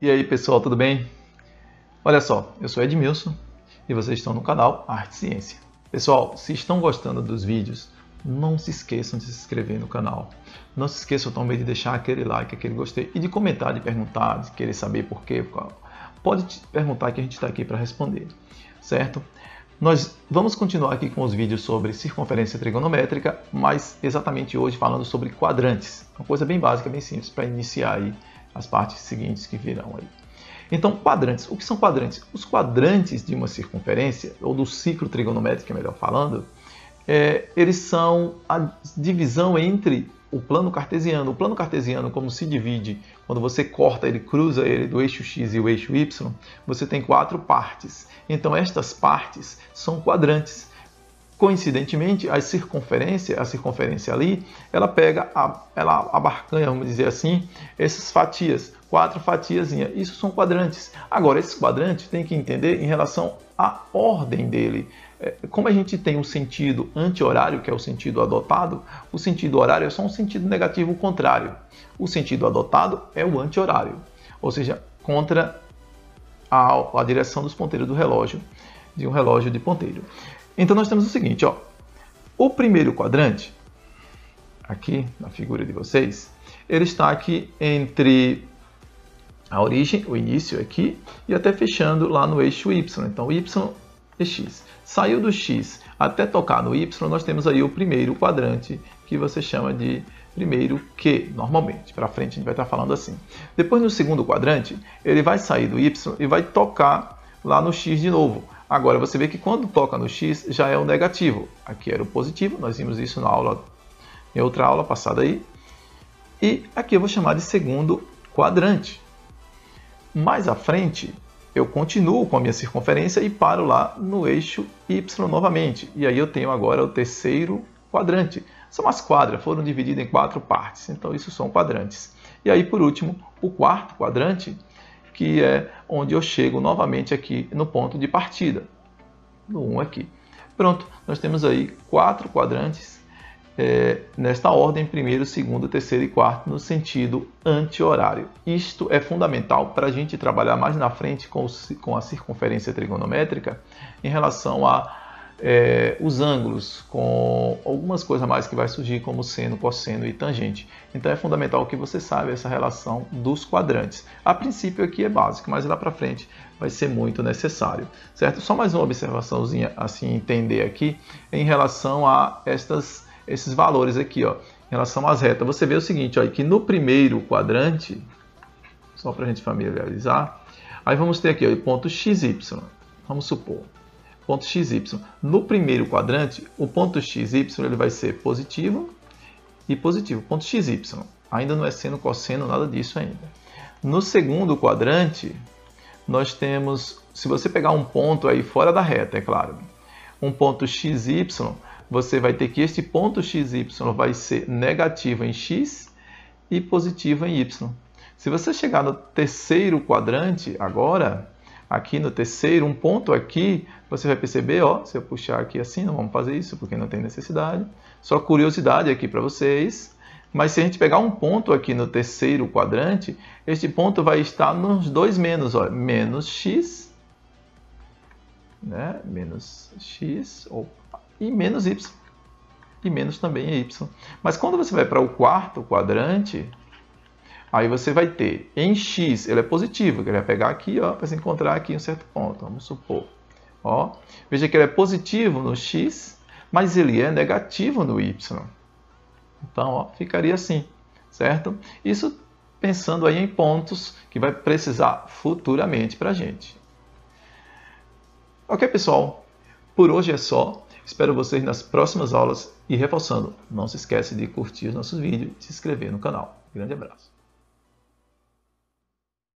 E aí pessoal, tudo bem? Olha só, eu sou Edmilson e vocês estão no canal Arte e Ciência. Pessoal, se estão gostando dos vídeos, não se esqueçam de se inscrever no canal. Não se esqueçam também de deixar aquele like, aquele gostei e de comentar, de perguntar, de querer saber por quê. Pode perguntar que a gente está aqui para responder, certo? Nós vamos continuar aqui com os vídeos sobre circunferência trigonométrica, mas exatamente hoje falando sobre quadrantes. Uma coisa bem básica, bem simples, para iniciar aí as partes seguintes que virão aí. Então, quadrantes. O que são quadrantes? Os quadrantes de uma circunferência, ou do ciclo trigonométrico, melhor falando, eles são a divisão entre o plano cartesiano. O plano cartesiano, como se divide, quando você corta ele, cruza ele do eixo x e o eixo y, você tem 4 partes. Então, estas partes são quadrantes. Coincidentemente, a circunferência ali, ela ela abarcanha, vamos dizer assim, essas fatias, 4 fatiazinhas. Isso são quadrantes. Agora, esses quadrantes tem que entender em relação à ordem dele. Como a gente tem o sentido anti-horário, que é o sentido adotado, o sentido horário é só um sentido negativo contrário. O sentido adotado é o anti-horário, ou seja, contra a direção dos ponteiros do relógio, de um relógio de ponteiro. Então nós temos o seguinte, ó, o primeiro quadrante, aqui na figura de vocês, ele está aqui entre a origem, o início aqui, e até fechando lá no eixo Y. Então Y é X. Saiu do X até tocar no Y, nós temos aí o primeiro quadrante, que você chama de primeiro Q, normalmente. Para frente a gente vai estar falando assim. Depois no segundo quadrante, ele vai sair do Y e vai tocar lá no X de novo. Agora você vê que quando toca no X já é o negativo. Aqui era o positivo, nós vimos isso na aula, em outra aula passada aí. E aqui eu vou chamar de segundo quadrante. Mais à frente, eu continuo com a minha circunferência e paro lá no eixo Y novamente. E aí eu tenho agora o terceiro quadrante. São as quadras, foram divididas em 4 partes. Então isso são quadrantes. E aí por último, o quarto quadrante, que é onde eu chego novamente aqui no ponto de partida, no 1 aqui. Pronto, nós temos aí 4 quadrantes nesta ordem, primeiro, segundo, terceiro e quarto, no sentido anti-horário. Isto é fundamental para a gente trabalhar mais na frente com a circunferência trigonométrica em relação a os ângulos, com algumas coisas a mais que vai surgir, como seno, cosseno e tangente. Então é fundamental que você saiba essa relação dos quadrantes. A princípio aqui é básico, mas lá para frente vai ser muito necessário, certo? Só mais uma observaçãozinha assim entender aqui em relação a esses valores aqui, ó, em relação às retas. Você vê o seguinte, ó, que no primeiro quadrante, só para a gente familiarizar, aí vamos ter aqui ó, o ponto XY, vamos supor. Ponto XY. No primeiro quadrante, o ponto XY ele vai ser positivo e positivo. Ponto XY. Ainda não é seno, cosseno, nada disso ainda. No segundo quadrante, nós temos, se você pegar um ponto aí fora da reta, é claro, um ponto XY, você vai ter que este ponto XY vai ser negativo em X e positivo em Y. Se você chegar no terceiro quadrante, agora, aqui no terceiro, um ponto aqui, você vai perceber, ó, se eu puxar aqui assim, não vamos fazer isso porque não tem necessidade. Só curiosidade aqui para vocês. Mas se a gente pegar um ponto aqui no terceiro quadrante, este ponto vai estar nos dois menos, ó, menos x, né? Menos x e menos y. E menos também é y. Mas quando você vai para o quarto quadrante, aí você vai ter, em x, ele é positivo, que ele vai pegar aqui, ó, para se encontrar aqui em um certo ponto, vamos supor. Ó, veja que ele é positivo no x, mas ele é negativo no y. Então, ó, ficaria assim, certo? Isso pensando aí em pontos que vai precisar futuramente para a gente. Ok, pessoal? Por hoje é só. Espero vocês nas próximas aulas e reforçando, não se esqueça de curtir os nossos vídeos e se inscrever no canal. Grande abraço.